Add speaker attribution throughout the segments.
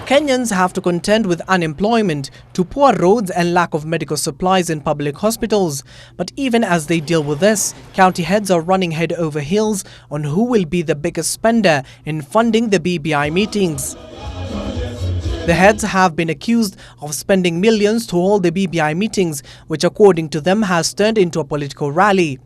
Speaker 1: Kenyans have to contend with unemployment, to poor roads and lack of medical supplies in public hospitals. But even as they deal with this, county heads are running head over heels on who will be the biggest spender in funding the BBI meetings. The heads have been accused of spending millions to hold the BBI meetings, which according to them has turned into a political rally.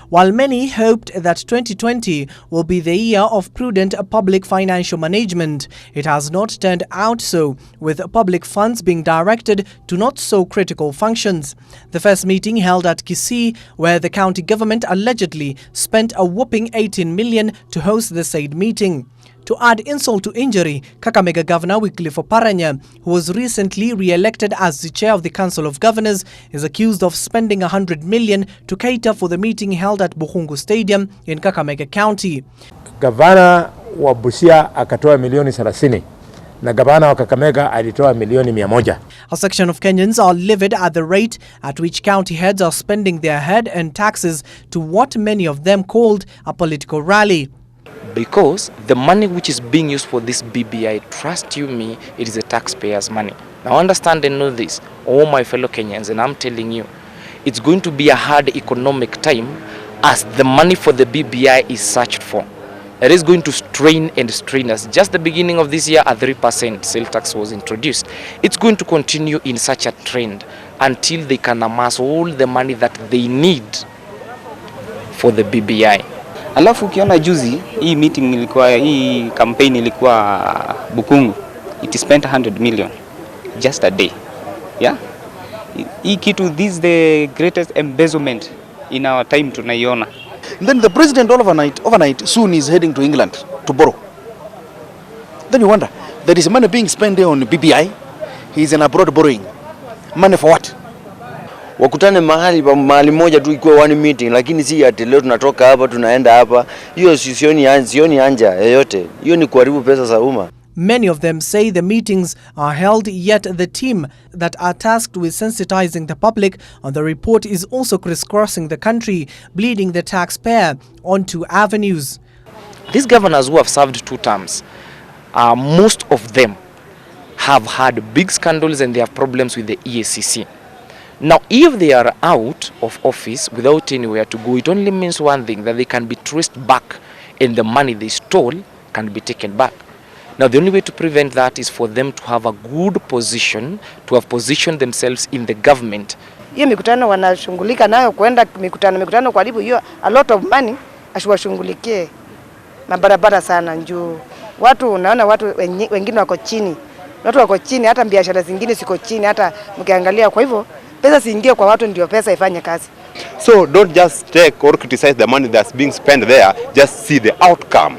Speaker 1: While many hoped that 2020 will be the year of prudent public financial management, it has not turned out so, with public funds being directed to not so critical functions. The first meeting held at Kisii, where the county government allegedly spent a whopping 18 million to host the said meeting. To add insult to injury, Kakamega Governor Wycliffe Oparanya, who was recently re-elected as the chair of the Council of Governors, is accused of spending 100 million to cater for the meeting held at Bukhungu Stadium in Kakamega County.
Speaker 2: Gavana wa Busia akatoa milioni 30 na gavana wa Kakamega alitoa milioni 100.
Speaker 1: A section of Kenyans are livid at the rate at which county heads are spending their head-earned taxes to what many of them called a political rally.
Speaker 3: Because the money which is being used for this BBI, trust you me, it is a taxpayer's money. Now understand and know this, all my fellow Kenyans, and I'm telling you, it's going to be a hard economic time as the money for the BBI is searched for. It is going to strain and strain us. Just the beginning of this year, a 3% sale tax was introduced. It's going to continue in such a trend until they can amass all the money that they need for the BBI.
Speaker 4: Alafu ukiona juzi hii meeting ilikuwa, hii campaign ilikuwa Bukungu, it spent 100 million just a day. Yeah, hii kitu, this is the greatest embezzlement in our time tunaiona.
Speaker 5: Then the president overnight soon is heading to England to borrow. Then you wonder, there is money being spent there on BBI, he is in abroad borrowing money for what?
Speaker 6: Wakutane mahali moja tu ikuwe one meeting, lakini si ati leo tunatoka hapa tunaenda hapa. Hiyo sioni anja yoyote. Hiyo ni kuharibu pesa za umma.
Speaker 1: Many of them say the meetings are held, yet the team that are tasked with sensitizing the public on the report is also crisscrossing the country, bleeding the taxpayer onto avenues.
Speaker 3: These governors who have served 2 terms, most of them have had big scandals and they have problems with the EACC. Now, if they are out of office without anywhere to go, it only means one thing, that they can be traced back and the money they stole can be taken back. Now, the only way to prevent that is for them to have a good position, to have positioned themselves in the government.
Speaker 7: Hiyo mikutano wanashungulika nayo, kwenda mikutano kwa libu hiyo, a lot of money ashwashungulikie na barabara sana njoo. Watu unaona watu wengine wako chini. Watu wako chini, hata biashara zingine siko chini, hata mkiangalia. Kwa hivyo pesa siingie kwa watu ndio pesa ifanye kazi.
Speaker 8: So don't just take or criticize the money that's being spent there, just see the outcome.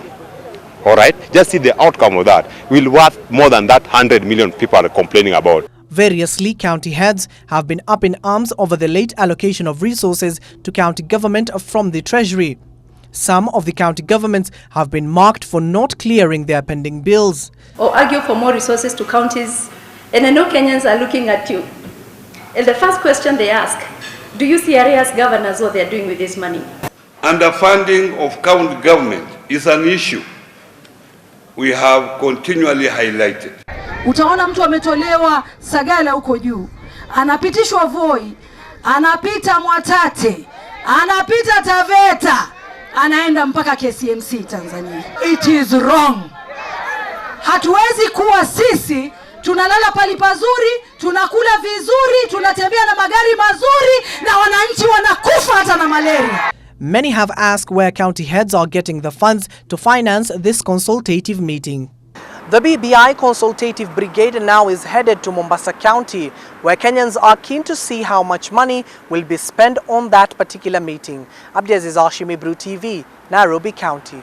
Speaker 8: All right? Just see the outcome of that. Will worth more than that 100 million people are complaining about.
Speaker 1: Variously, county heads have been up in arms over the late allocation of resources to county government from the treasury. Some of the county governments have been marked for not clearing their pending bills.
Speaker 9: Or argue for more resources to counties. And I know Kenyans are looking at you. And the first question they ask, do you see areas governors what they are doing with this money?
Speaker 10: Underfunding of county government is an issue we have continually highlighted.
Speaker 11: Utaona mtu ametolewa Sagala huko juu, anapitishwa Voi, anapita Mwatate, anapita Taveta, anaenda mpaka KCMC Tanzania. It is wrong. Hatuwezi kuwa sisi tunalala pali pazuri, tunakula vizuri, tunatembea na magari mazuri na wananchi wanakufa hata na malaria.
Speaker 1: Many have asked where county heads are getting the funds to finance this consultative meeting. The BBI Consultative Brigade now is headed to Mombasa County, where Kenyans are keen to see how much money will be spent on that particular meeting. Cog Elections-Ebru Tv, Nairobi County.